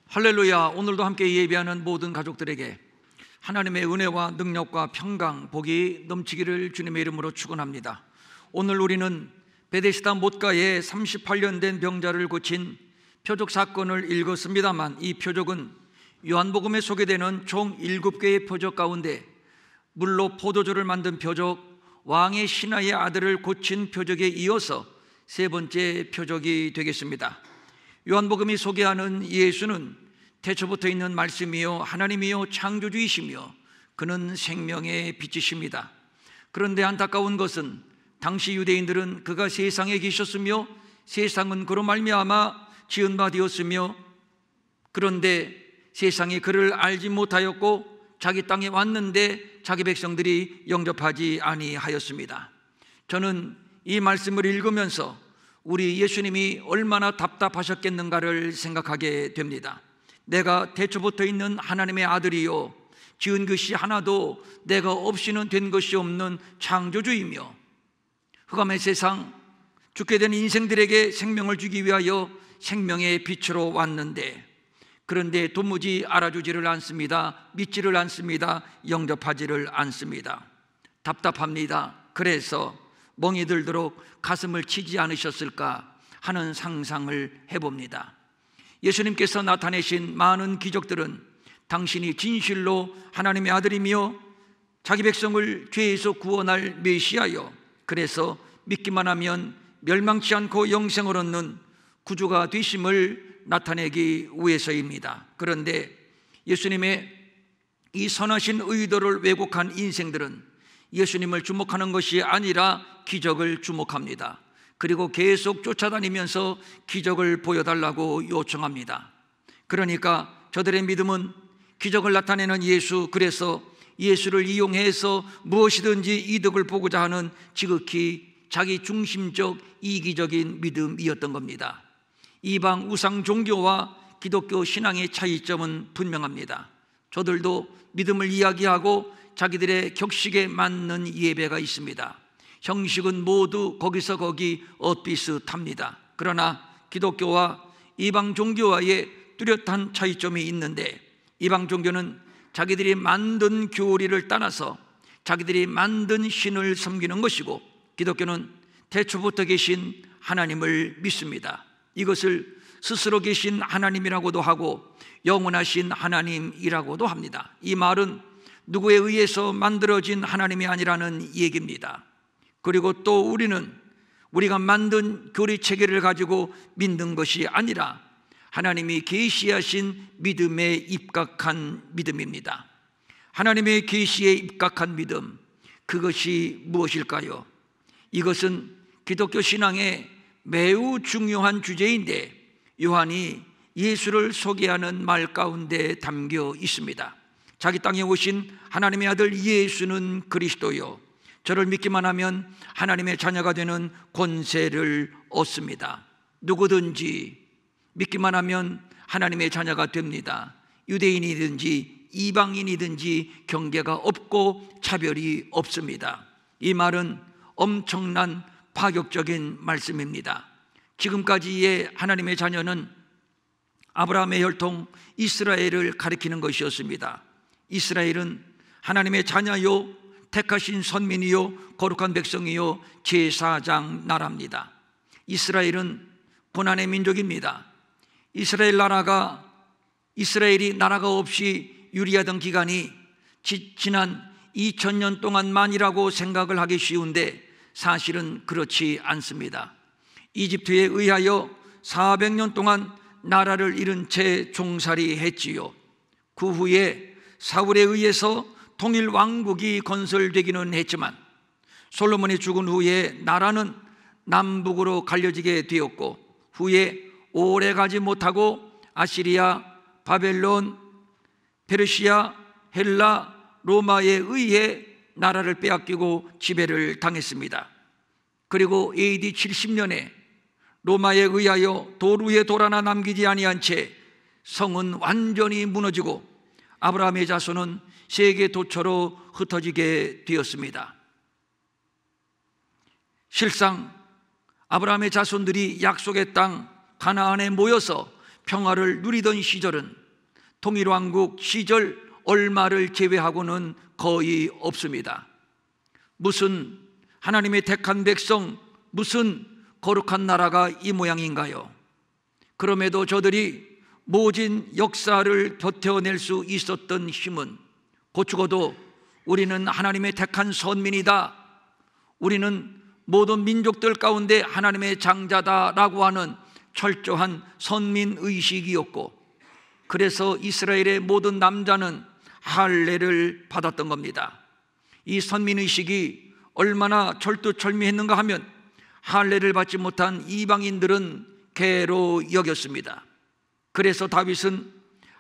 할렐루야. 오늘도 함께 예배하는 모든 가족들에게 하나님의 은혜와 능력과 평강, 복이 넘치기를 주님의 이름으로 축원합니다. 오늘 우리는 베데스다 못가에 38년 된 병자를 고친 표적 사건을 읽었습니다만, 이 표적은 요한복음에 소개되는 총 7개의 표적 가운데 물로 포도주를 만든 표적, 왕의 신하의 아들을 고친 표적에 이어서 세 번째 표적이 되겠습니다. 요한복음이 소개하는 예수는 태초부터 있는 말씀이요 하나님이요 창조주이시며 그는 생명의 빛이십니다. 그런데 안타까운 것은 당시 유대인들은 그가 세상에 계셨으며 세상은 그로 말미암아 지은 바 되었으며, 그런데 세상이 그를 알지 못하였고 자기 땅에 왔는데 자기 백성들이 영접하지 아니하였습니다. 저는 이 말씀을 읽으면서 우리 예수님이 얼마나 답답하셨겠는가를 생각하게 됩니다. 내가 태초부터 있는 하나님의 아들이요 지은 것이 하나도 내가 없이는 된 것이 없는 창조주이며 흑암의 세상, 죽게 된 인생들에게 생명을 주기 위하여 생명의 빛으로 왔는데, 그런데 도무지 알아주지를 않습니다. 믿지를 않습니다. 영접하지를 않습니다. 답답합니다. 그래서 멍이 들도록 가슴을 치지 않으셨을까 하는 상상을 해봅니다. 예수님께서 나타내신 많은 기적들은 당신이 진실로 하나님의 아들이며 자기 백성을 죄에서 구원할 메시아요, 그래서 믿기만 하면 멸망치 않고 영생을 얻는 구주가 되심을 나타내기 위해서입니다. 그런데 예수님의 이 선하신 의도를 왜곡한 인생들은 예수님을 주목하는 것이 아니라 기적을 주목합니다. 그리고 계속 쫓아다니면서 기적을 보여달라고 요청합니다. 그러니까 저들의 믿음은 기적을 나타내는 예수, 그래서 예수를 이용해서 무엇이든지 이득을 보고자 하는 지극히 자기 중심적 이기적인 믿음이었던 겁니다. 이방 우상 종교와 기독교 신앙의 차이점은 분명합니다. 저들도 믿음을 이야기하고 자기들의 격식에 맞는 예배가 있습니다. 형식은 모두 거기서 거기 엇비슷합니다. 그러나 기독교와 이방 종교와의 뚜렷한 차이점이 있는데, 이방 종교는 자기들이 만든 교리를 따라서 자기들이 만든 신을 섬기는 것이고, 기독교는 태초부터 계신 하나님을 믿습니다. 이것을 스스로 계신 하나님이라고도 하고 영원하신 하나님이라고도 합니다. 이 말은 누구에 의해서 만들어진 하나님이 아니라는 얘기입니다. 그리고 또 우리가 만든 교리 체계를 가지고 믿는 것이 아니라 하나님이 계시하신 믿음에 입각한 믿음입니다. 하나님의 계시에 입각한 믿음, 그것이 무엇일까요? 이것은 기독교 신앙의 매우 중요한 주제인데, 요한이 예수를 소개하는 말 가운데 담겨 있습니다. 자기 땅에 오신 하나님의 아들 예수는 그리스도요, 저를 믿기만 하면 하나님의 자녀가 되는 권세를 얻습니다. 누구든지 믿기만 하면 하나님의 자녀가 됩니다. 유대인이든지 이방인이든지 경계가 없고 차별이 없습니다. 이 말은 엄청난 파격적인 말씀입니다. 지금까지의 하나님의 자녀는 아브라함의 혈통 이스라엘을 가리키는 것이었습니다. 이스라엘은 하나님의 자녀요 택하신 선민이요 거룩한 백성이요 제사장 나라입니다. 이스라엘은 고난의 민족입니다. 이스라엘이 나라가 없이 유리하던 기간이 지난 2000년 동안만이라고 생각을 하기 쉬운데 사실은 그렇지 않습니다. 이집트에 의하여 400년 동안 나라를 잃은 채 종살이 했지요. 그 후에 사울에 의해서 통일 왕국이 건설되기는 했지만 솔로몬이 죽은 후에 나라는 남북으로 갈려지게 되었고, 후에 오래 가지 못하고 아시리아, 바벨론, 페르시아, 헬라, 로마에 의해 나라를 빼앗기고 지배를 당했습니다. 그리고 AD 70년에 로마에 의하여 돌 위에 돌 하나 남기지 아니한 채 성은 완전히 무너지고 아브라함의 자손은 세계 도처로 흩어지게 되었습니다. 실상 아브라함의 자손들이 약속의 땅 가나안에 모여서 평화를 누리던 시절은 통일왕국 시절 얼마를 제외하고는 거의 없습니다. 무슨 하나님의 택한 백성, 무슨 거룩한 나라가 이 모양인가요? 그럼에도 저들이 모진 역사를 버텨낼 수 있었던 힘은 곧 죽어도 우리는 하나님의 택한 선민이다, 우리는 모든 민족들 가운데 하나님의 장자다라고 하는 철저한 선민의식이었고, 그래서 이스라엘의 모든 남자는 할례를 받았던 겁니다. 이 선민의식이 얼마나 철두철미했는가 하면 할례를 받지 못한 이방인들은 괴로 여겼습니다. 그래서 다윗은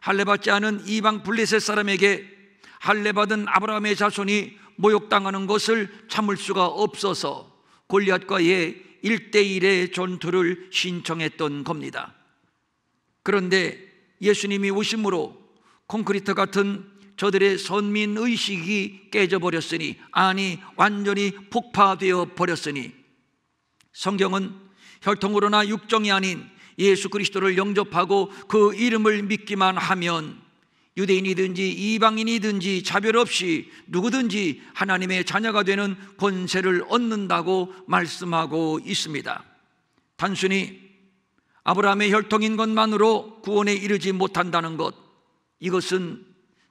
할례받지 않은 이방 블레셋 사람에게 할례받은 아브라함의 자손이 모욕당하는 것을 참을 수가 없어서 골리앗과의 1대1의 전투를 신청했던 겁니다. 그런데 예수님이 오심으로 콘크리트 같은 저들의 선민의식이 깨져버렸으니, 아니 완전히 폭파되어 버렸으니, 성경은 혈통으로나 육정이 아닌 예수 그리스도를 영접하고 그 이름을 믿기만 하면 유대인이든지 이방인이든지 차별 없이 누구든지 하나님의 자녀가 되는 권세를 얻는다고 말씀하고 있습니다. 단순히 아브라함의 혈통인 것만으로 구원에 이르지 못한다는 것, 이것은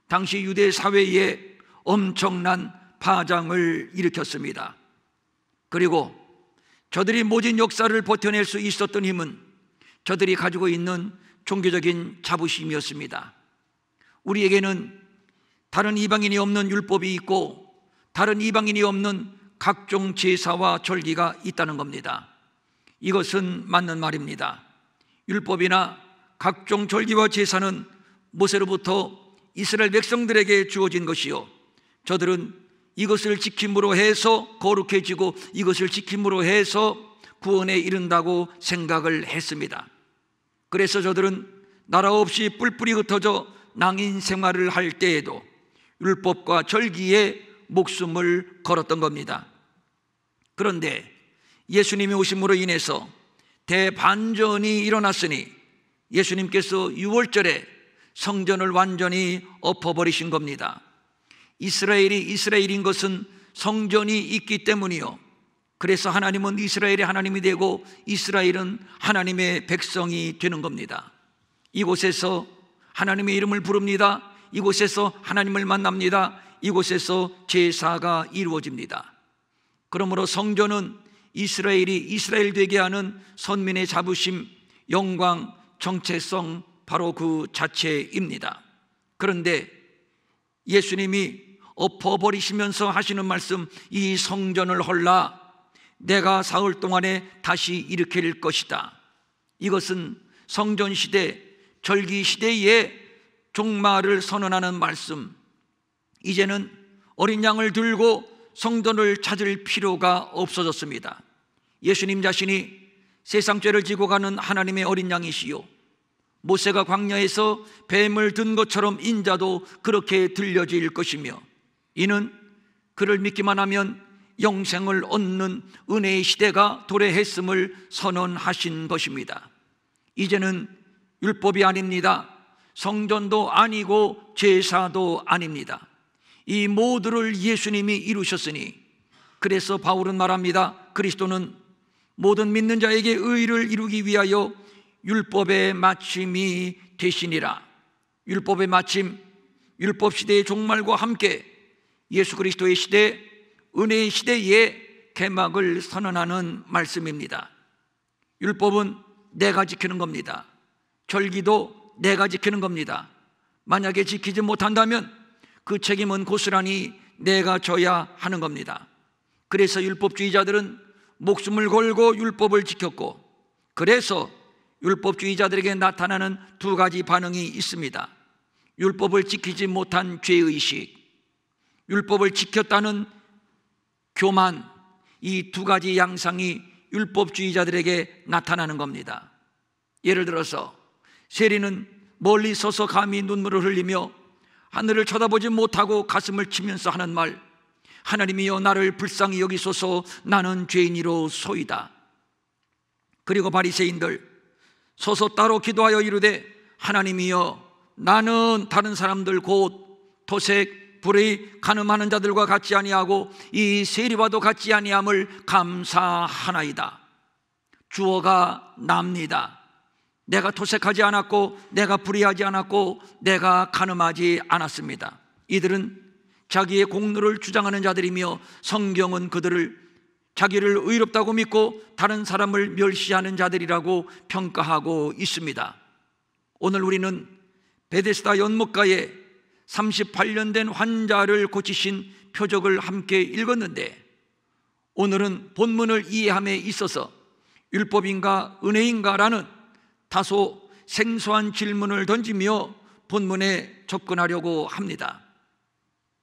당시 유대 사회에 엄청난 파장을 일으켰습니다. 그리고 저들이 모진 역사를 버텨낼 수 있었던 힘은 저들이 가지고 있는 종교적인 자부심이었습니다. 우리에게는 다른 이방인이 없는 율법이 있고 다른 이방인이 없는 각종 제사와 절기가 있다는 겁니다. 이것은 맞는 말입니다. 율법이나 각종 절기와 제사는 모세로부터 이스라엘 백성들에게 주어진 것이요, 저들은 이것을 지킴으로 해서 거룩해지고 이것을 지킴으로 해서 구원에 이른다고 생각을 했습니다. 그래서 저들은 나라 없이 뿔뿔이 흩어져 낭인 생활을 할 때에도 율법과 절기에 목숨을 걸었던 겁니다. 그런데 예수님이 오심으로 인해서 대반전이 일어났으니 예수님께서 6월절에 성전을 완전히 엎어버리신 겁니다. 이스라엘이 이스라엘인 것은 성전이 있기 때문이요, 그래서 하나님은 이스라엘의 하나님이 되고 이스라엘은 하나님의 백성이 되는 겁니다. 이곳에서 하나님의 이름을 부릅니다. 이곳에서 하나님을 만납니다. 이곳에서 제사가 이루어집니다. 그러므로 성전은 이스라엘이 이스라엘 되게 하는 선민의 자부심, 영광, 정체성, 바로 그 자체입니다. 그런데 예수님이 엎어버리시면서 하시는 말씀, 이 성전을 헐라 내가 사흘 동안에 다시 일으킬 것이다. 이것은 성전 시대, 절기 시대의 종말을 선언하는 말씀. 이제는 어린 양을 들고 성전을 찾을 필요가 없어졌습니다. 예수님 자신이 세상 죄를 지고 가는 하나님의 어린 양이시요, 모세가 광야에서 뱀을 든 것처럼 인자도 그렇게 들려질 것이며, 이는 그를 믿기만 하면 영생을 얻는 은혜의 시대가 도래했음을 선언하신 것입니다. 이제는 율법이 아닙니다. 성전도 아니고 제사도 아닙니다. 이 모두를 예수님이 이루셨으니, 그래서 바울은 말합니다. 그리스도는 모든 믿는 자에게 의를 이루기 위하여 율법의 마침이 되시니라. 율법의 마침, 율법 시대의 종말과 함께 예수 그리스도의 시대, 은혜의 시대에 개막을 선언하는 말씀입니다. 율법은 내가 지키는 겁니다. 절기도 내가 지키는 겁니다. 만약에 지키지 못한다면 그 책임은 고스란히 내가 져야 하는 겁니다. 그래서 율법주의자들은 목숨을 걸고 율법을 지켰고, 그래서 율법주의자들에게 나타나는 두 가지 반응이 있습니다. 율법을 지키지 못한 죄의식, 율법을 지켰다는 교만, 이 두 가지 양상이 율법주의자들에게 나타나는 겁니다. 예를 들어서 세리는 멀리 서서 감히 눈물을 흘리며 하늘을 쳐다보지 못하고 가슴을 치면서 하는 말, 하나님이여 나를 불쌍히 여기소서 나는 죄인이로소이다. 그리고 바리새인들, 서서 따로 기도하여 이르되 하나님이여 나는 다른 사람들 곧 토색, 불의, 간음하는 자들과 같지 아니하고 이 세리와도 같지 아니함을 감사하나이다. 주어가 납니다. 내가 토색하지 않았고 내가 불의하지 않았고 내가 간음하지 않았습니다. 이들은 자기의 공로를 주장하는 자들이며 성경은 그들을 자기를 의롭다고 믿고 다른 사람을 멸시하는 자들이라고 평가하고 있습니다. 오늘 우리는 베데스다 연못가에 38년 된 환자를 고치신 표적을 함께 읽었는데, 오늘은 본문을 이해함에 있어서 율법인가 은혜인가 라는 다소 생소한 질문을 던지며 본문에 접근하려고 합니다.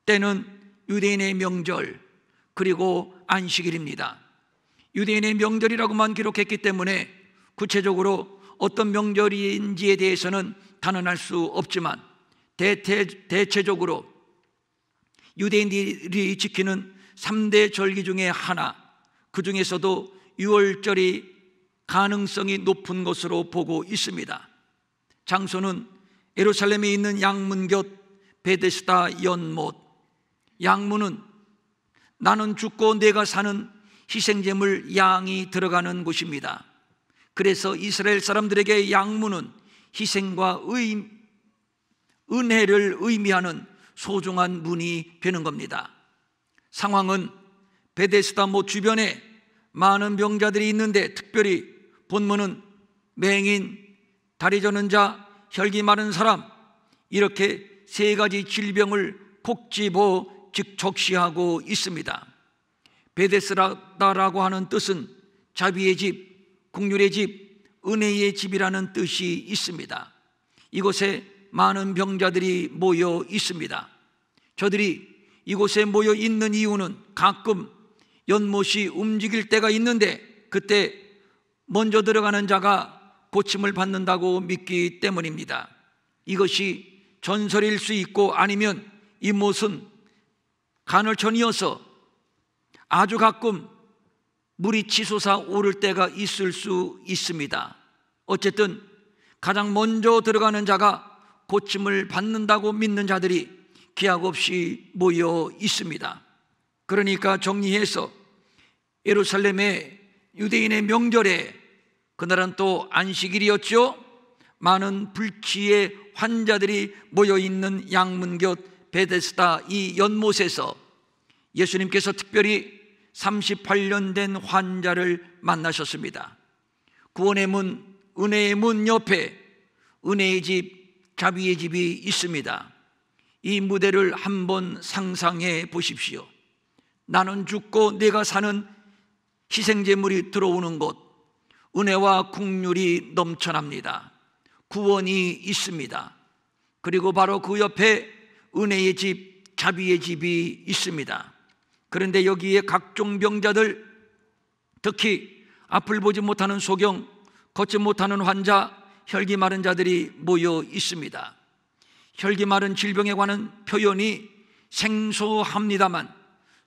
때는 유대인의 명절 그리고 안식일입니다. 유대인의 명절이라고만 기록했기 때문에 구체적으로 어떤 명절인지에 대해서는 단언할 수 없지만 대체적으로 유대인들이 지키는 3대 절기 중에 하나, 그 중에서도 유월절이 가능성이 높은 것으로 보고 있습니다. 장소는 예루살렘에 있는 양문 곁 베데스다 연못. 양문은 나는 죽고 내가 사는 희생제물 양이 들어가는 곳입니다. 그래서 이스라엘 사람들에게 양문은 희생과 은혜를 의미하는 소중한 문이 되는 겁니다. 상황은 베데스다 못 주변에 많은 병자들이 있는데, 특별히 본문은 맹인, 다리 저는 자, 혈기 마른 사람, 이렇게 세 가지 질병을 콕 집어 적시하고 있습니다. 베데스다라고 하는 뜻은 자비의 집, 긍휼의 집, 은혜의 집이라는 뜻이 있습니다. 이곳에 많은 병자들이 모여 있습니다. 저들이 이곳에 모여 있는 이유는 가끔 연못이 움직일 때가 있는데 그때 먼저 들어가는 자가 고침을 받는다고 믿기 때문입니다. 이것이 전설일 수 있고, 아니면 이 못은 간헐천이어서 아주 가끔 물이 치솟아 오를 때가 있을 수 있습니다. 어쨌든 가장 먼저 들어가는 자가 고침을 받는다고 믿는 자들이 기약 없이 모여 있습니다. 그러니까 정리해서 예루살렘의 유대인의 명절에, 그날은 또 안식일이었죠. 많은 불치의 환자들이 모여있는 양문 곁 베데스다 이 연못에서 예수님께서 특별히 38년 된 환자를 만나셨습니다. 구원의 문, 은혜의 문 옆에 은혜의 집, 자비의 집이 있습니다. 이 무대를 한번 상상해 보십시오. 나는 죽고 내가 사는 희생제물이 들어오는 곳, 은혜와 긍휼이 넘쳐납니다. 구원이 있습니다. 그리고 바로 그 옆에 은혜의 집, 자비의 집이 있습니다. 그런데 여기에 각종 병자들, 특히 앞을 보지 못하는 소경, 걷지 못하는 환자, 혈기 마른 자들이 모여 있습니다. 혈기 마른 질병에 관한 표현이 생소합니다만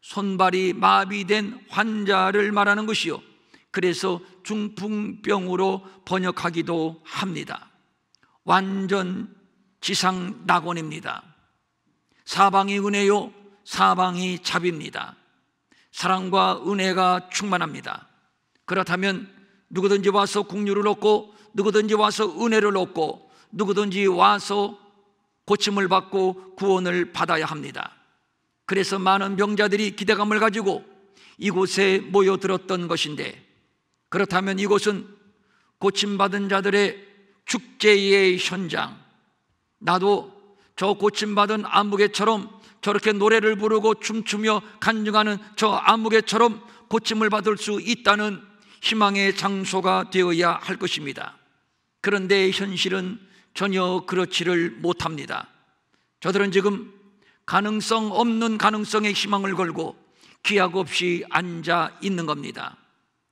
손발이 마비된 환자를 말하는 것이요, 그래서 중풍병으로 번역하기도 합니다. 완전 지상 낙원입니다. 사방이 은혜요, 사방이 자비입니다. 사랑과 은혜가 충만합니다. 그렇다면 누구든지 와서 긍휼을 얻고, 누구든지 와서 은혜를 얻고, 누구든지 와서 고침을 받고 구원을 받아야 합니다. 그래서 많은 병자들이 기대감을 가지고 이곳에 모여들었던 것인데, 그렇다면 이곳은 고침받은 자들의 축제의 현장, 나도 저 고침받은 아무개처럼 저렇게 노래를 부르고 춤추며 간증하는 저 아무개처럼 고침을 받을 수 있다는 희망의 장소가 되어야 할 것입니다. 그런데 현실은 전혀 그렇지를 못합니다. 저들은 지금 가능성 없는 가능성에 희망을 걸고 기약 없이 앉아 있는 겁니다.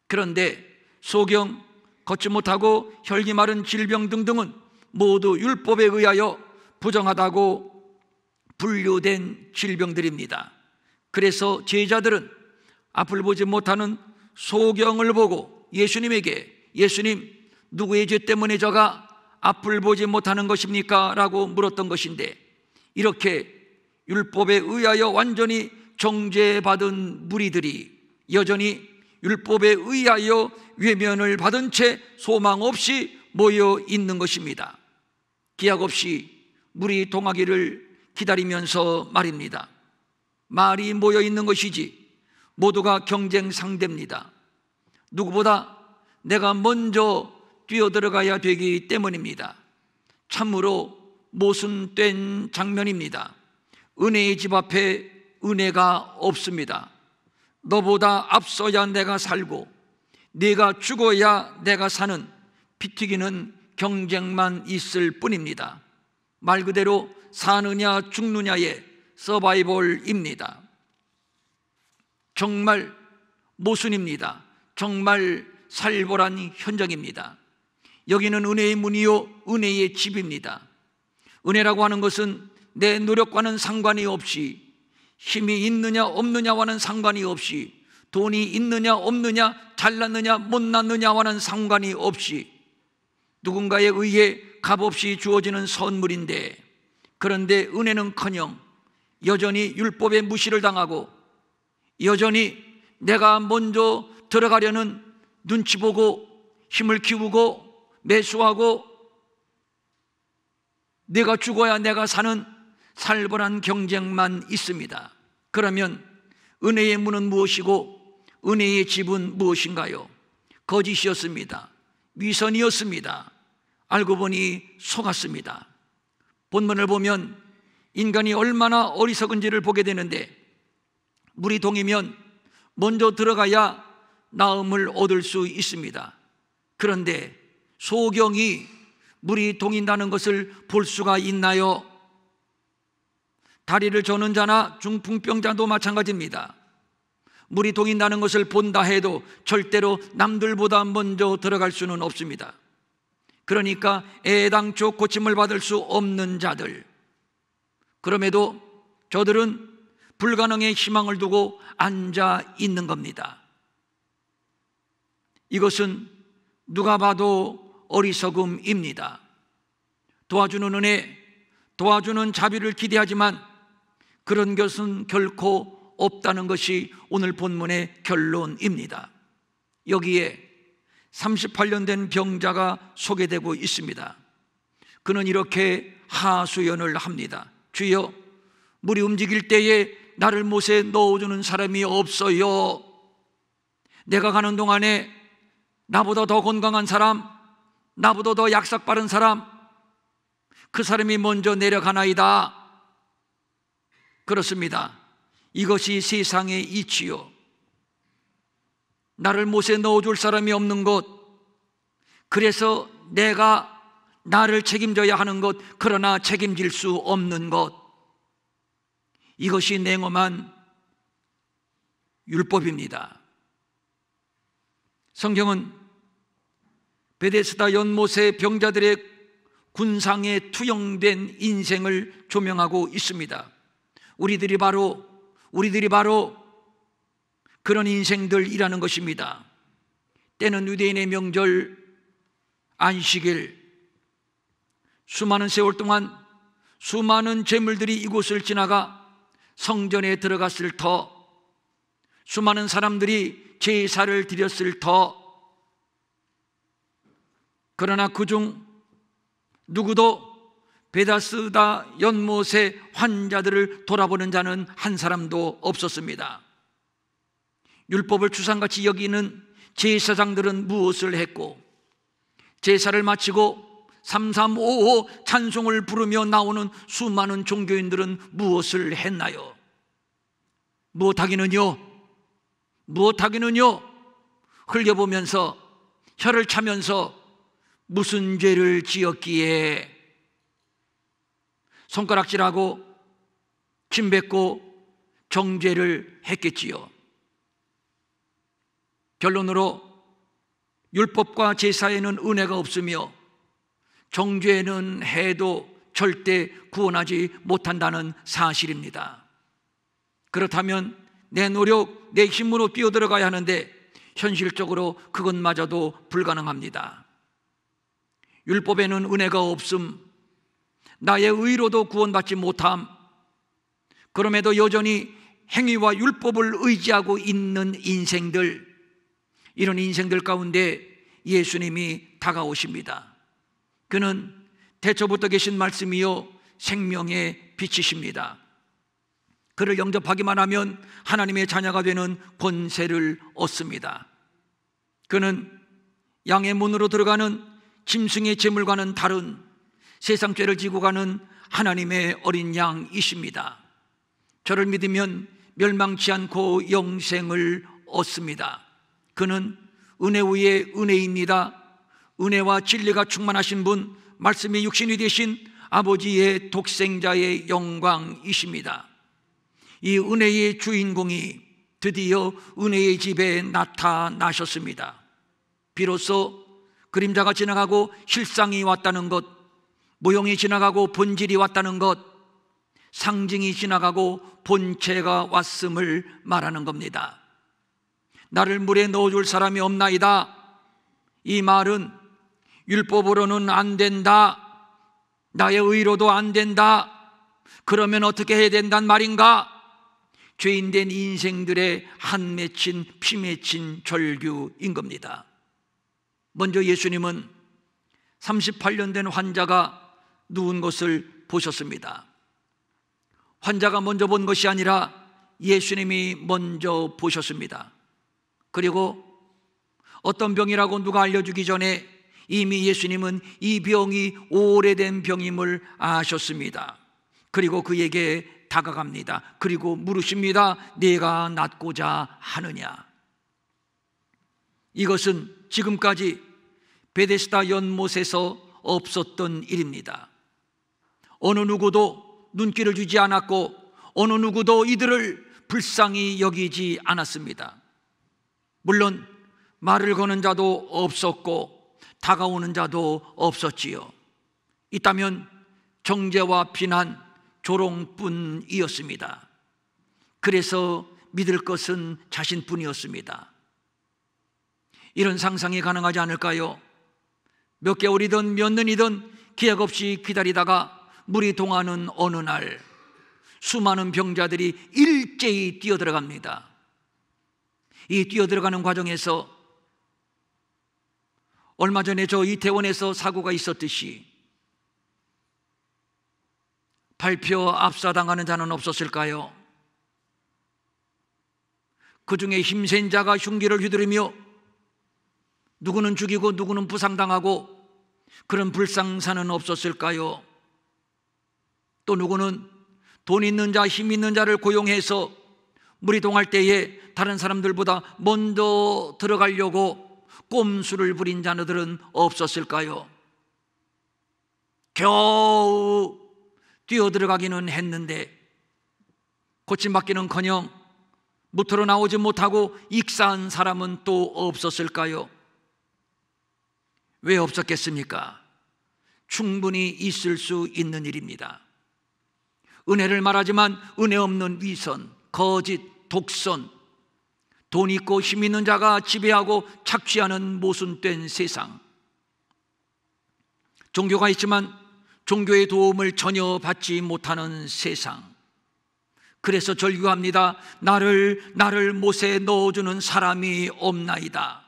그런데 소경, 걷지 못하고 혈기 마른 질병 등등은 모두 율법에 의하여 부정하다고 분류된 질병들입니다. 그래서 제자들은 앞을 보지 못하는 소경을 보고 예수님에게, 예수님, 누구의 죄 때문에 저가 앞을 보지 못하는 것입니까? 라고 물었던 것인데, 이렇게 율법에 의하여 완전히 정죄받은 무리들이 여전히 율법에 의하여 외면을 받은 채 소망 없이 모여 있는 것입니다. 기약 없이 물이 동하기를 기다리면서 말입니다. 말이 모여 있는 것이지 모두가 경쟁 상대입니다. 누구보다 내가 먼저 뛰어들어가야 되기 때문입니다. 참으로 모순된 장면입니다. 은혜의 집 앞에 은혜가 없습니다. 너보다 앞서야 내가 살고 네가 죽어야 내가 사는 피 튀기는 경쟁만 있을 뿐입니다. 말 그대로 사느냐 죽느냐의 서바이벌입니다. 정말 모순입니다. 정말 살벌한 현장입니다. 여기는 은혜의 문이요 은혜의 집입니다. 은혜라고 하는 것은 내 노력과는 상관이 없이, 힘이 있느냐 없느냐와는 상관이 없이, 돈이 있느냐 없느냐, 잘났느냐 못났느냐와는 상관이 없이 누군가에 의해 값없이 주어지는 선물인데, 그런데 은혜는커녕 여전히 율법의 무시를 당하고 여전히 내가 먼저 들어가려는 눈치 보고 힘을 키우고 매수하고 내가 죽어야 내가 사는 살벌한 경쟁만 있습니다. 그러면 은혜의 문은 무엇이고 은혜의 집은 무엇인가요? 거짓이었습니다. 위선이었습니다. 알고 보니 속았습니다. 본문을 보면 인간이 얼마나 어리석은지를 보게 되는데, 물이 동이면 먼저 들어가야 나음을 얻을 수 있습니다. 그런데 소경이 물이 동인다는 것을 볼 수가 있나요? 다리를 저는 자나 중풍병자도 마찬가지입니다. 물이 동인다는 것을 본다 해도 절대로 남들보다 먼저 들어갈 수는 없습니다. 그러니까 애당초 고침을 받을 수 없는 자들, 그럼에도 저들은 불가능의 희망을 두고 앉아 있는 겁니다. 이것은 누가 봐도 어리석음입니다. 도와주는 은혜, 도와주는 자비를 기대하지만 그런 것은 결코 없다는 것이 오늘 본문의 결론입니다. 여기에 38년 된 병자가 소개되고 있습니다. 그는 이렇게 하소연을 합니다. 주여, 물이 움직일 때에 나를 못에 넣어주는 사람이 없어요. 내가 가는 동안에 나보다 더 건강한 사람, 나보다 더 약삭 빠른 사람, 그 사람이 먼저 내려가나이다. 그렇습니다. 이것이 세상의 이치요. 나를 못에 넣어줄 사람이 없는 것, 그래서 내가 나를 책임져야 하는 것, 그러나 책임질 수 없는 것, 이것이 냉엄한 율법입니다. 성경은 베데스다 연못의 병자들의 군상에 투영된 인생을 조명하고 있습니다. 우리들이 바로 그런 인생들이라는 것입니다. 때는 유대인의 명절 안식일, 수많은 세월 동안 수많은 제물들이 이곳을 지나가 성전에 들어갔을 터, 수많은 사람들이 제사를 드렸을 터, 그러나 그중 누구도 베데스다 연못의 환자들을 돌아보는 자는 한 사람도 없었습니다. 율법을 추상같이 여기는 제사장들은 무엇을 했고, 제사를 마치고 3355 찬송을 부르며 나오는 수많은 종교인들은 무엇을 했나요? 무엇하기는요? 흘려보면서 혀를 차면서 무슨 죄를 지었기에, 손가락질하고 침뱉고 정죄를 했겠지요. 결론으로 율법과 제사에는 은혜가 없으며 정죄는 해도 절대 구원하지 못한다는 사실입니다. 그렇다면 내 노력, 내 힘으로 뛰어들어가야 하는데 현실적으로 그것마저도 불가능합니다. 율법에는 은혜가 없음, 나의 의로도 구원받지 못함, 그럼에도 여전히 행위와 율법을 의지하고 있는 인생들, 이런 인생들 가운데 예수님이 다가오십니다. 그는 태초부터 계신 말씀이요 생명의 빛이십니다. 그를 영접하기만 하면 하나님의 자녀가 되는 권세를 얻습니다. 그는 양의 문으로 들어가는 짐승의 제물과는 다른 세상 죄를 지고 가는 하나님의 어린 양이십니다. 저를 믿으면 멸망치 않고 영생을 얻습니다. 그는 은혜 위에 은혜입니다. 은혜와 진리가 충만하신 분, 말씀이 육신이 되신 아버지의 독생자의 영광이십니다. 이 은혜의 주인공이 드디어 은혜의 집에 나타나셨습니다. 비로소 그림자가 지나가고 실상이 왔다는 것, 모형이 지나가고 본질이 왔다는 것, 상징이 지나가고 본체가 왔음을 말하는 겁니다. 나를 물에 넣어줄 사람이 없나이다. 이 말은 율법으로는 안 된다, 나의 의로도 안 된다, 그러면 어떻게 해야 된단 말인가? 죄인된 인생들의 한 맺힌 피 맺힌 절규인 겁니다. 먼저 예수님은 38년 된 환자가 누운 것을 보셨습니다. 환자가 먼저 본 것이 아니라 예수님이 먼저 보셨습니다. 그리고 어떤 병이라고 누가 알려주기 전에 이미 예수님은 이 병이 오래된 병임을 아셨습니다. 그리고 그에게 다가갑니다. 그리고 물으십니다. 네가 낫고자 하느냐? 이것은 지금까지 베데스다 연못에서 없었던 일입니다. 어느 누구도 눈길을 주지 않았고 어느 누구도 이들을 불쌍히 여기지 않았습니다. 물론 말을 거는 자도 없었고 다가오는 자도 없었지요. 있다면 정죄와 비난, 조롱뿐이었습니다. 그래서 믿을 것은 자신뿐이었습니다. 이런 상상이 가능하지 않을까요? 몇 개월이든 몇 년이든 기약 없이 기다리다가 물이 동하는 어느 날 수많은 병자들이 일제히 뛰어들어갑니다. 이 뛰어들어가는 과정에서 얼마 전에 저 이태원에서 사고가 있었듯이 발표 압사당하는 자는 없었을까요? 그 중에 힘센 자가 흉기를 휘두르며 누구는 죽이고 누구는 부상당하고 그런 불상사는 없었을까요? 또 누구는 돈 있는 자, 힘 있는 자를 고용해서 물이 동할 때에 다른 사람들보다 먼저 들어가려고 꼼수를 부린 자들은 없었을까요? 겨우 뛰어들어가기는 했는데 고침받기는커녕 무트로 나오지 못하고 익사한 사람은 또 없었을까요? 왜 없었겠습니까? 충분히 있을 수 있는 일입니다. 은혜를 말하지만 은혜 없는 위선, 거짓, 독선, 돈 있고 힘 있는 자가 지배하고 착취하는 모순된 세상, 종교가 있지만 종교의 도움을 전혀 받지 못하는 세상. 그래서 절규합니다. 나를 못에 넣어주는 사람이 없나이다.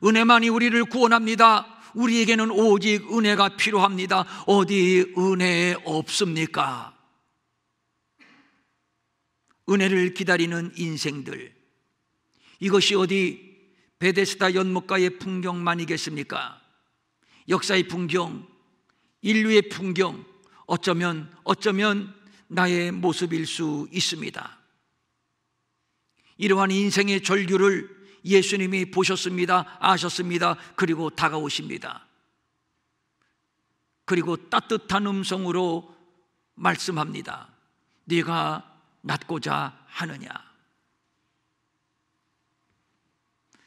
은혜만이 우리를 구원합니다. 우리에게는 오직 은혜가 필요합니다. 어디 은혜 없습니까? 은혜를 기다리는 인생들, 이것이 어디 베데스다 연못가의 풍경만이겠습니까? 역사의 풍경, 인류의 풍경, 어쩌면 나의 모습일 수 있습니다. 이러한 인생의 절규를 예수님이 보셨습니다. 아셨습니다. 그리고 다가오십니다. 그리고 따뜻한 음성으로 말씀합니다. 네가 낫고자 하느냐?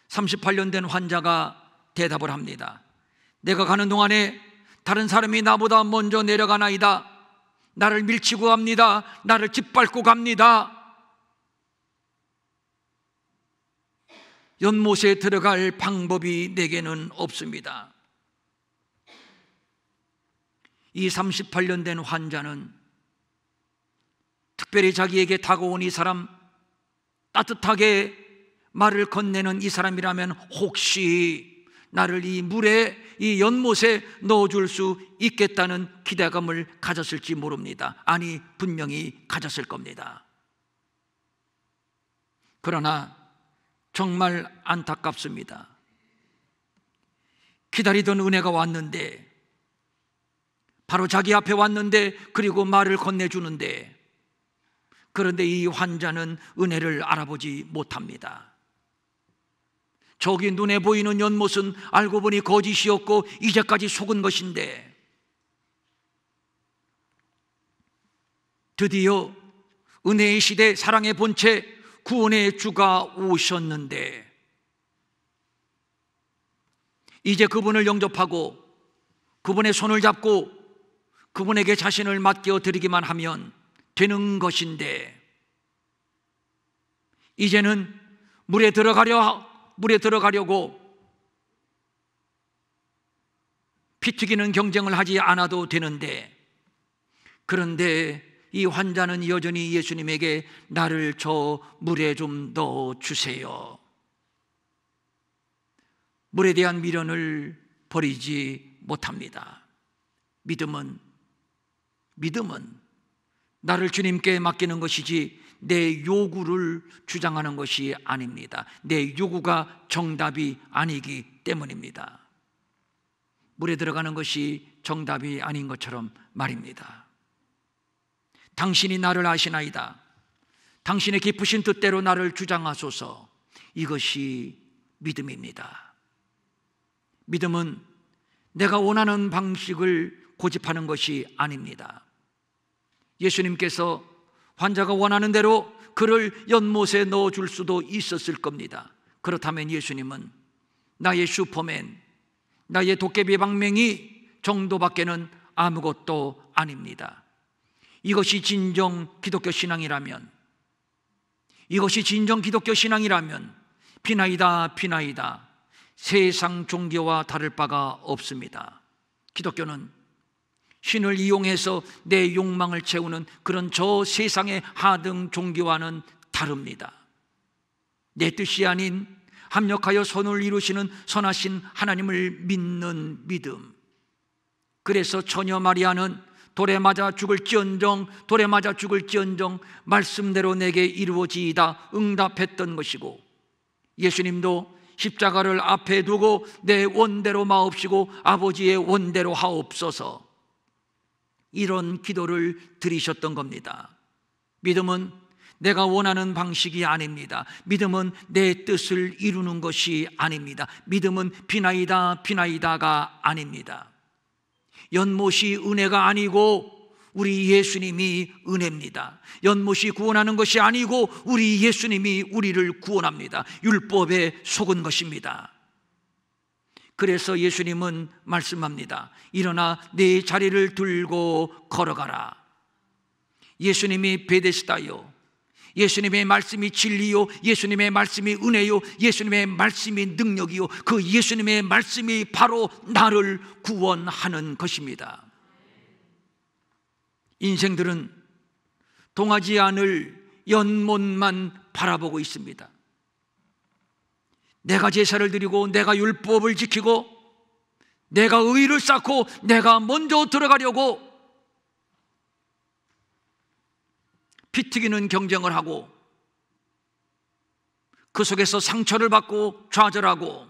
38년 된 환자가 대답을 합니다. 내가 가는 동안에 다른 사람이 나보다 먼저 내려가나이다. 나를 밀치고 갑니다. 나를 짓밟고 갑니다. 연못에 들어갈 방법이 내게는 없습니다. 이 38년 된 환자는 특별히 자기에게 다가온 이 사람, 따뜻하게 말을 건네는 이 사람이라면 혹시 나를 이 물에, 이 연못에 넣어줄 수 있겠다는 기대감을 가졌을지 모릅니다. 아니, 분명히 가졌을 겁니다. 그러나 정말 안타깝습니다. 기다리던 은혜가 왔는데, 바로 자기 앞에 왔는데, 그리고 말을 건네주는데, 그런데 이 환자는 은혜를 알아보지 못합니다. 저기 눈에 보이는 연못은 알고 보니 거짓이었고 이제까지 속은 것인데, 드디어 은혜의 시대, 사랑의 본체, 구원의 주가 오셨는데, 이제 그분을 영접하고 그분의 손을 잡고 그분에게 자신을 맡겨 드리기만 하면 되는 것인데, 이제는 물에 들어가려고 피 튀기는 경쟁을 하지 않아도 되는데, 그런데 이 환자는 여전히 예수님에게 나를 저 물에 좀 넣어 주세요. 물에 대한 미련을 버리지 못합니다. 믿음은 나를 주님께 맡기는 것이지 내 요구를 주장하는 것이 아닙니다. 내 요구가 정답이 아니기 때문입니다. 물에 들어가는 것이 정답이 아닌 것처럼 말입니다. 당신이 나를 아시나이다. 당신의 깊으신 뜻대로 나를 주장하소서. 이것이 믿음입니다. 믿음은 내가 원하는 방식을 고집하는 것이 아닙니다. 예수님께서 환자가 원하는 대로 그를 연못에 넣어줄 수도 있었을 겁니다. 그렇다면 예수님은 나의 슈퍼맨, 나의 도깨비 방맹이 정도밖에는 아무것도 아닙니다. 이것이 진정 기독교 신앙이라면, 비나이다, 세상 종교와 다를 바가 없습니다. 기독교는 신을 이용해서 내 욕망을 채우는 그런 저 세상의 하등 종교와는 다릅니다. 내 뜻이 아닌 합력하여 선을 이루시는 선하신 하나님을 믿는 믿음. 그래서 처녀 마리아는 돌에 맞아 죽을지언정 말씀대로 내게 이루어지이다 응답했던 것이고, 예수님도 십자가를 앞에 두고 내 원대로 마옵시고 아버지의 원대로 하옵소서, 이런 기도를 드리셨던 겁니다. 믿음은 내가 원하는 방식이 아닙니다. 믿음은 내 뜻을 이루는 것이 아닙니다. 믿음은 비나이다가 아닙니다. 연못이 은혜가 아니고 우리 예수님이 은혜입니다. 연못이 구원하는 것이 아니고 우리 예수님이 우리를 구원합니다. 율법에 속은 것입니다. 그래서 예수님은 말씀합니다. 일어나 네 자리를 들고 걸어가라. 예수님이 베데스다요, 예수님의 말씀이 진리요, 예수님의 말씀이 은혜요, 예수님의 말씀이 능력이요, 그 예수님의 말씀이 바로 나를 구원하는 것입니다. 인생들은 동하지 않을 연못만 바라보고 있습니다. 내가 제사를 드리고 내가 율법을 지키고 내가 의를 쌓고 내가 먼저 들어가려고 피 튀기는 경쟁을 하고 그 속에서 상처를 받고 좌절하고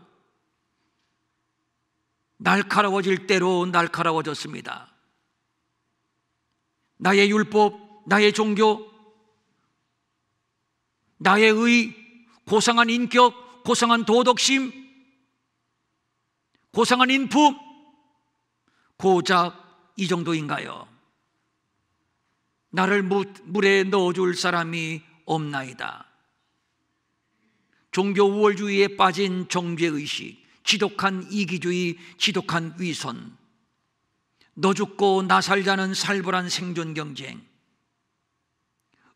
날카로워질 대로 날카로워졌습니다. 나의 율법, 나의 종교, 나의 의, 고상한 인격, 고상한 도덕심, 고상한 인품, 고작 이 정도인가요? 나를 물에 넣어줄 사람이 없나이다. 종교 우월주의에 빠진 정죄의식, 지독한 이기주의, 지독한 위선, 너 죽고 나 살자는 살벌한 생존 경쟁,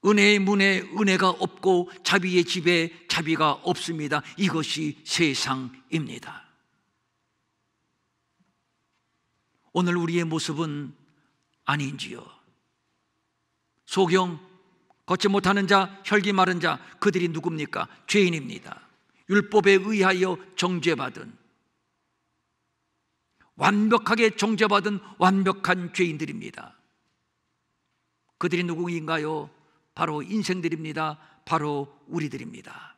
은혜의 문에 은혜가 없고 자비의 집에 자비가 없습니다. 이것이 세상입니다. 오늘 우리의 모습은 아닌지요? 소경, 걷지 못하는 자, 혈기 마른 자, 그들이 누굽니까? 죄인입니다. 율법에 의하여 정죄받은, 완벽하게 정죄받은 완벽한 죄인들입니다. 그들이 누구인가요? 바로 인생들입니다. 바로 우리들입니다.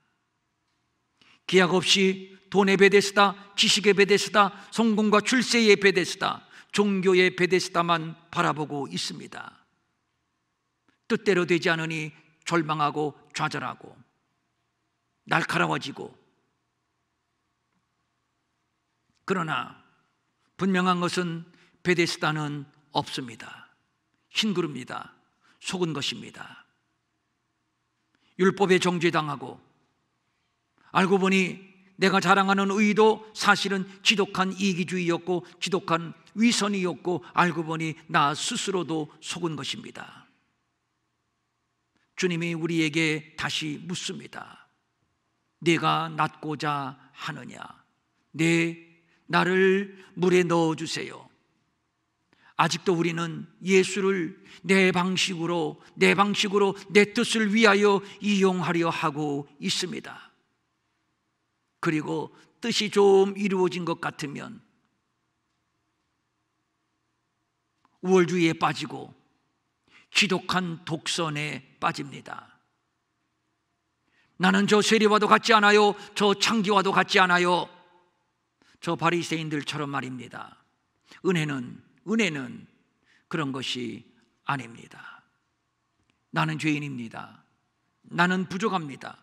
기약 없이 돈의 베데스다, 지식의 베데스다, 성공과 출세의 베데스다, 종교의 베데스다만 바라보고 있습니다. 뜻대로 되지 않으니 절망하고 좌절하고 날카로워지고, 그러나 분명한 것은 베데스다는 없습니다. 흰구릅니다. 속은 것입니다. 율법에 정죄당하고, 알고 보니 내가 자랑하는 의도 사실은 지독한 이기주의였고 지독한 위선이었고, 알고 보니 나 스스로도 속은 것입니다. 주님이 우리에게 다시 묻습니다. 내가 낫고자 하느냐? 나를 물에 넣어주세요. 아직도 우리는 예수를 내 방식으로 내 뜻을 위하여 이용하려 하고 있습니다. 그리고 뜻이 좀 이루어진 것 같으면 우월주의에 빠지고 지독한 독선에 빠집니다. 나는 저 세리와도 같지 않아요. 저 창기와도 같지 않아요. 저 바리새인들처럼 말입니다. 은혜는 그런 것이 아닙니다. 나는 죄인입니다. 나는 부족합니다.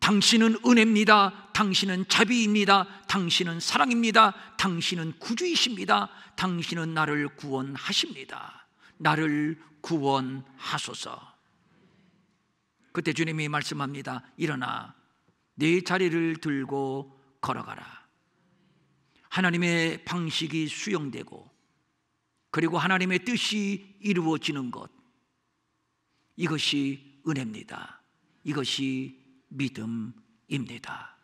당신은 은혜입니다. 당신은 자비입니다. 당신은 사랑입니다. 당신은 구주이십니다. 당신은 나를 구원하십니다. 나를 구원하소서. 그때 주님이 말씀합니다. 일어나 네 자리를 들고 걸어가라. 하나님의 방식이 수용되고, 그리고 하나님의 뜻이 이루어지는 것, 이것이 은혜입니다. 이것이 믿음입니다.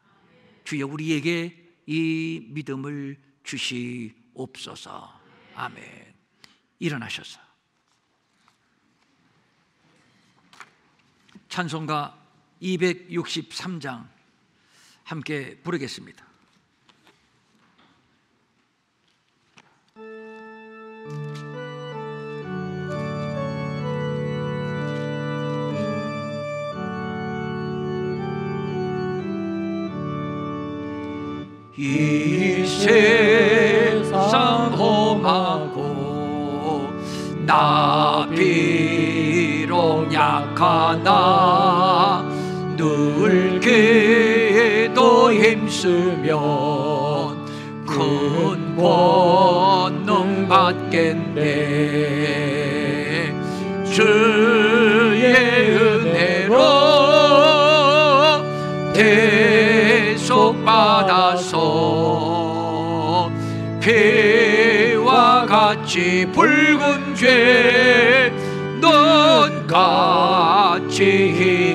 주여 우리에게 이 믿음을 주시옵소서. 아멘. 일어나셔서 찬송가 263장 함께 부르겠습니다. 이 세상 험하고 나 비록 약하나 늘 기도 힘쓰면 큰 권능 받겠네. 주의 은혜로 대속받아서 피와 같이 붉은 죄 눈같이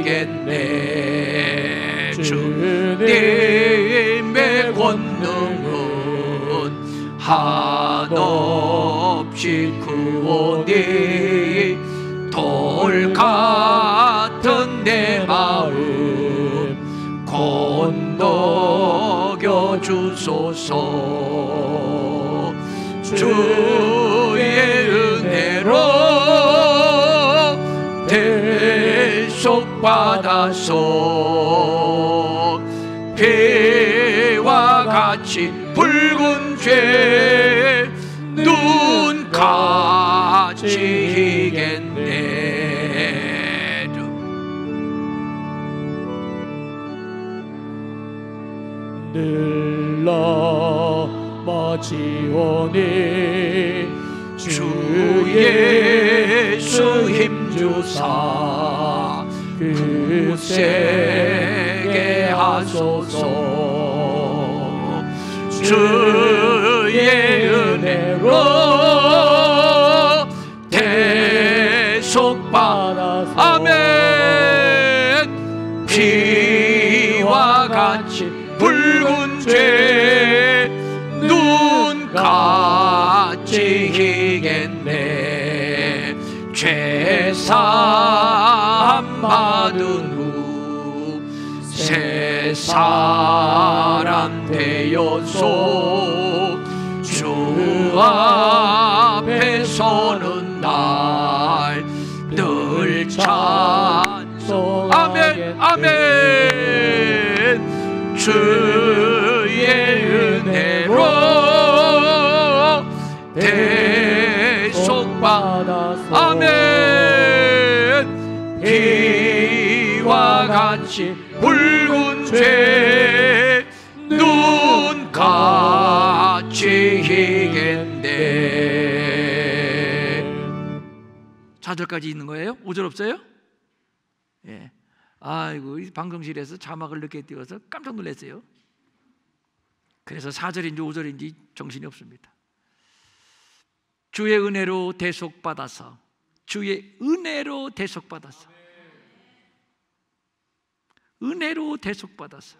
희겠네. 주님의 권능은 한없이 크오니 돌 같은 내 마음 건너겨 주소서. 주의 은혜로 대속받아서 피와 같이 붉은 죄 눈같이 희겠네. 늘 넘어지오니 주 예수 힘주사 굳세게 하소서. 주의 은혜로 대속받아서 아멘. 피와 같이 붉은 죄 눈같이 지키겠네. 죄사함 받은 후 새 사람 되어서 주 앞에 서는 날 늘 찬송. 아멘 아멘. 주의 은혜로 대속받아서 아멘. 피와 같이 붉은 죄 눈같이 희겠네. 4절까지 있는 거예요? 5절 없어요? 예. 아이고, 방송실에서 자막을 늦게 띄워서 깜짝 놀랐어요. 그래서 4절인지 5절인지 정신이 없습니다. 주의 은혜로 대속받아서, 주의 은혜로 대속받아서, 은혜로 대속받아서.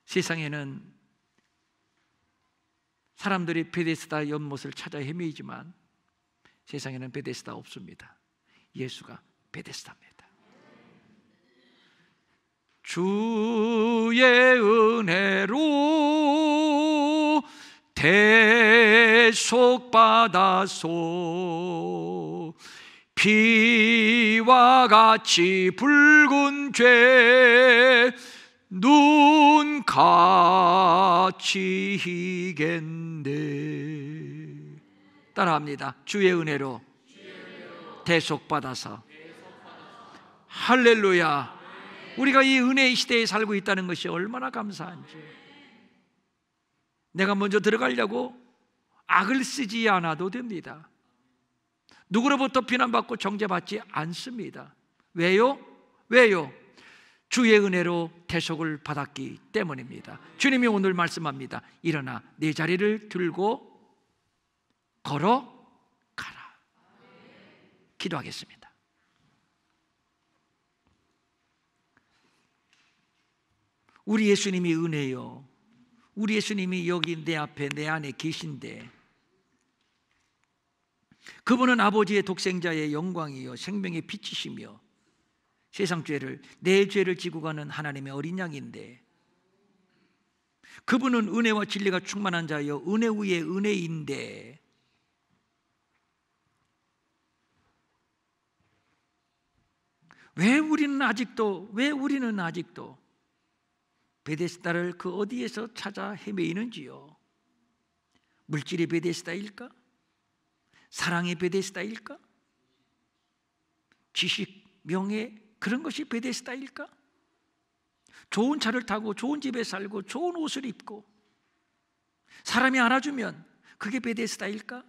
세상에는 사람들이 베데스다 연못을 찾아 헤매이지만 세상에는 베데스다 없습니다. 예수가 베데스다입니다. 주의 은혜로 대속받아서 피와 같이 붉은 죄 눈같이 희겠네. 따라합니다. 주의 은혜로 대속받아서. 할렐루야. 우리가 이 은혜의 시대에 살고 있다는 것이 얼마나 감사한지. 내가 먼저 들어가려고 악을 쓰지 않아도 됩니다. 누구로부터 비난받고 정죄받지 않습니다. 왜요? 왜요? 주의 은혜로 대속을 받았기 때문입니다. 주님이 오늘 말씀합니다. 일어나 네 자리를 들고 걸어가라. 기도하겠습니다. 우리 예수님이 은혜요, 우리 예수님이 여기 내 앞에 내 안에 계신데, 그분은 아버지의 독생자의 영광이요 생명의 빛이시며 세상 죄를, 내 죄를 지고 가는 하나님의 어린 양인데, 그분은 은혜와 진리가 충만한 자여 은혜 위에 은혜인데, 왜 우리는 아직도 베데스다를 그 어디에서 찾아 헤매이는지요? 물질의 베데스다일까? 사랑의 베데스다일까? 지식, 명예, 그런 것이 베데스다일까? 좋은 차를 타고 좋은 집에 살고 좋은 옷을 입고 사람이 안아주면 그게 베데스다일까?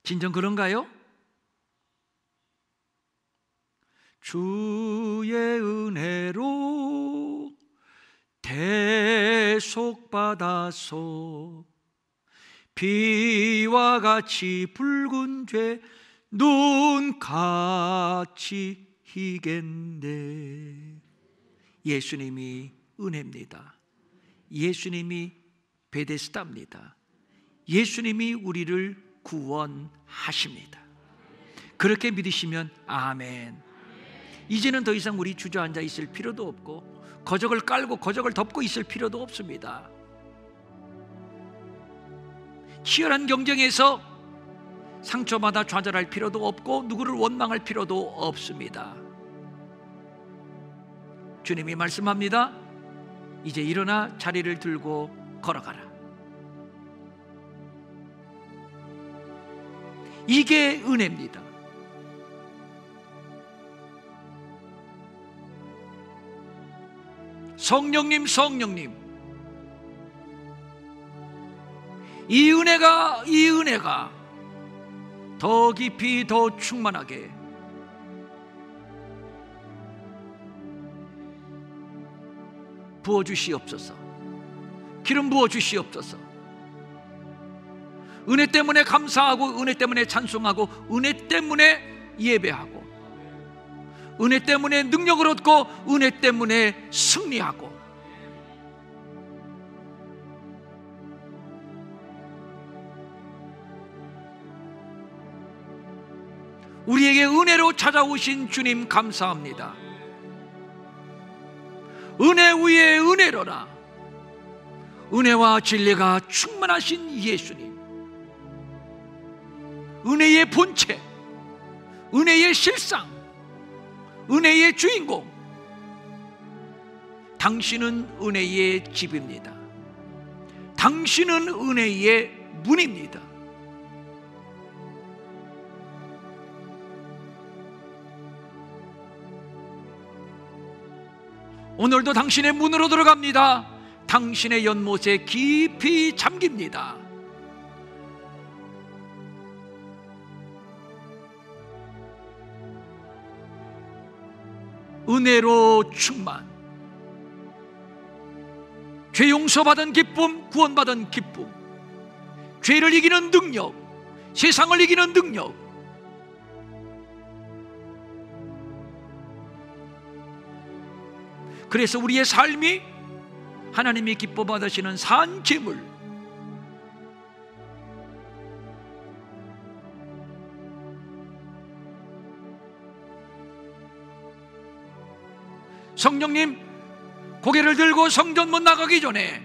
진정 그런가요? 주의 은혜로 대속받아서 비와 같이 붉은 죄 눈같이 희겠네. 예수님이 은혜입니다. 예수님이 베데스다입니다. 예수님이 우리를 구원하십니다. 그렇게 믿으시면 아멘. 이제는 더 이상 우리 주저앉아 있을 필요도 없고 거적을 깔고 거적을 덮고 있을 필요도 없습니다. 치열한 경쟁에서 상처받아 좌절할 필요도 없고 누구를 원망할 필요도 없습니다. 주님이 말씀합니다. 이제 일어나 자리를 들고 걸어가라. 이게 은혜입니다. 성령님, 성령님, 이 은혜가 더 깊이 더 충만하게 부어주시옵소서. 기름 부어주시옵소서. 은혜 때문에 감사하고 은혜 때문에 찬송하고 은혜 때문에 예배하고 은혜 때문에 능력을 얻고 은혜 때문에 승리하고, 우리에게 은혜로 찾아오신 주님 감사합니다. 은혜 위에 은혜로라. 은혜와 진리가 충만하신 예수님, 은혜의 본체, 은혜의 실상, 은혜의 주인공, 당신은 은혜의 집입니다. 당신은 은혜의 문입니다. 오늘도 당신의 문으로 들어갑니다. 당신의 연못에 깊이 잠깁니다. 은혜로 충만, 죄 용서받은 기쁨, 구원받은 기쁨, 죄를 이기는 능력, 세상을 이기는 능력, 그래서 우리의 삶이 하나님이 기뻐 받으시는 산 제물, 성령님, 고개를 들고 성전문 나가기 전에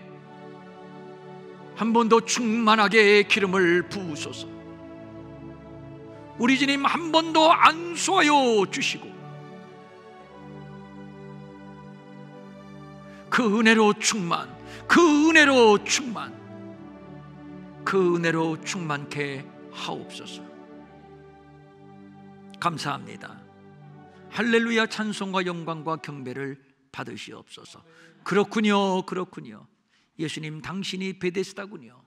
한 번 더 충만하게 기름을 부으소서. 우리 주님 한 번 더 안수하여 주시고, 그 은혜로 충만, 그 은혜로 충만, 그 은혜로 충만케 하옵소서. 감사합니다. 할렐루야, 찬송과 영광과 경배를 받으시옵소서. 그렇군요, 그렇군요. 예수님, 당신이 베데스다군요.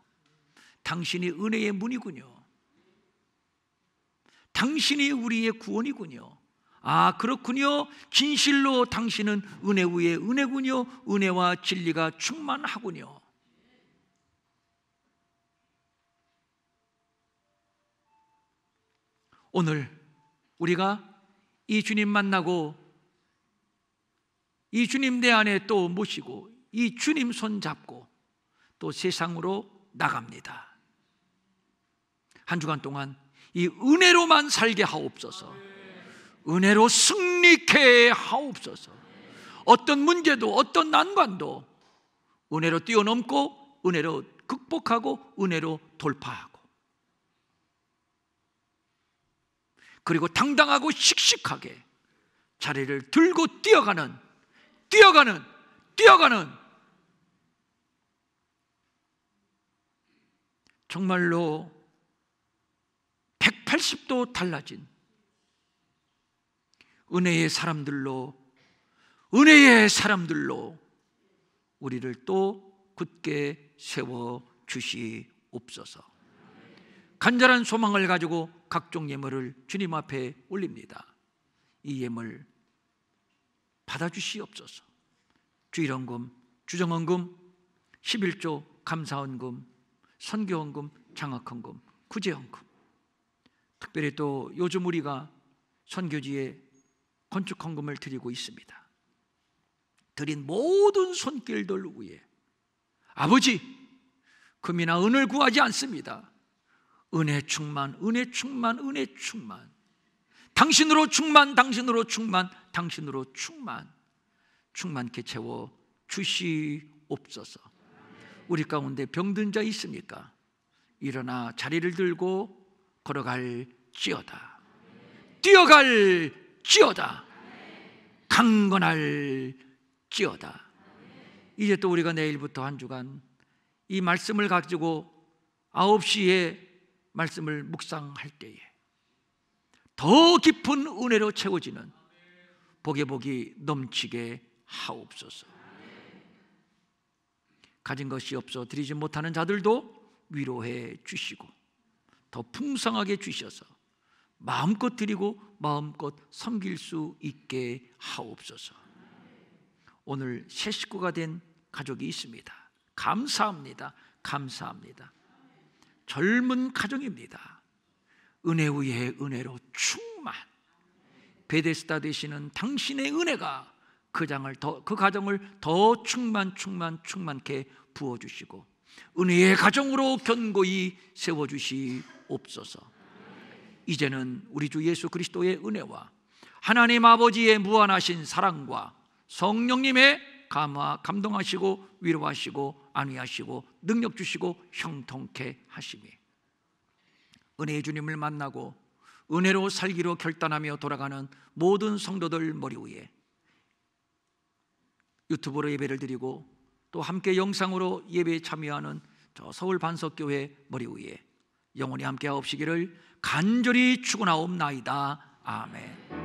당신이 은혜의 문이군요. 당신이 우리의 구원이군요. 아, 그렇군요. 진실로 당신은 은혜 위에 은혜군요. 은혜와 진리가 충만하군요. 오늘 우리가 이 주님 만나고 이 주님 내 안에 또 모시고 이 주님 손 잡고 또 세상으로 나갑니다. 한 주간 동안 이 은혜로만 살게 하옵소서. 은혜로 승리케 하옵소서. 어떤 문제도 어떤 난관도 은혜로 뛰어넘고 은혜로 극복하고 은혜로 돌파하고, 그리고 당당하고 씩씩하게 자리를 들고 뛰어가는 정말로 180도 달라진 은혜의 사람들로 우리를 또 굳게 세워 주시옵소서. 간절한 소망을 가지고 각종 예물을 주님 앞에 올립니다. 이 예물 받아주시옵소서. 주일헌금, 주정헌금, 11조 감사헌금, 선교헌금, 장학헌금, 구제헌금, 특별히 또 요즘 우리가 선교지에 건축헌금을 드리고 있습니다. 드린 모든 손길들 위에 아버지, 금이나 은을 구하지 않습니다. 은혜 충만, 은혜 충만, 은혜 충만, 당신으로 충만, 당신으로 충만, 당신으로 충만, 충만케 채워 주시옵소서. 우리 가운데 병든 자 있습니까? 일어나 자리를 들고 걸어갈지어다. 뛰어갈지어다. 강건할지어다. 이제 또 우리가 내일부터 한 주간 이 말씀을 가지고 9시에 말씀을 묵상할 때에 더 깊은 은혜로 채워지는 복의 복이 넘치게 하옵소서. 가진 것이 없어 드리지 못하는 자들도 위로해 주시고 더 풍성하게 주셔서 마음껏 드리고 마음껏 섬길 수 있게 하옵소서. 오늘 새 식구가 된 가족이 있습니다. 감사합니다. 감사합니다. 젊은 가정입니다. 은혜 위에 은혜로 충만, 베데스다 되시는 당신의 은혜가 그 가정을 더 충만케 부어주시고 은혜의 가정으로 견고히 세워주시옵소서. 이제는 우리 주 예수 그리스도의 은혜와 하나님 아버지의 무한하신 사랑과 성령님의 감동하시고 위로하시고 안위하시고 능력 주시고 형통케 하시니 은혜의 주님을 만나고 은혜로 살기로 결단하며 돌아가는 모든 성도들 머리 위에, 유튜브로 예배를 드리고 또 함께 영상으로 예배에 참여하는 저 서울 반석교회 머리 위에 영원히 함께 하옵시기를 간절히 축원하옵나이다. 아멘.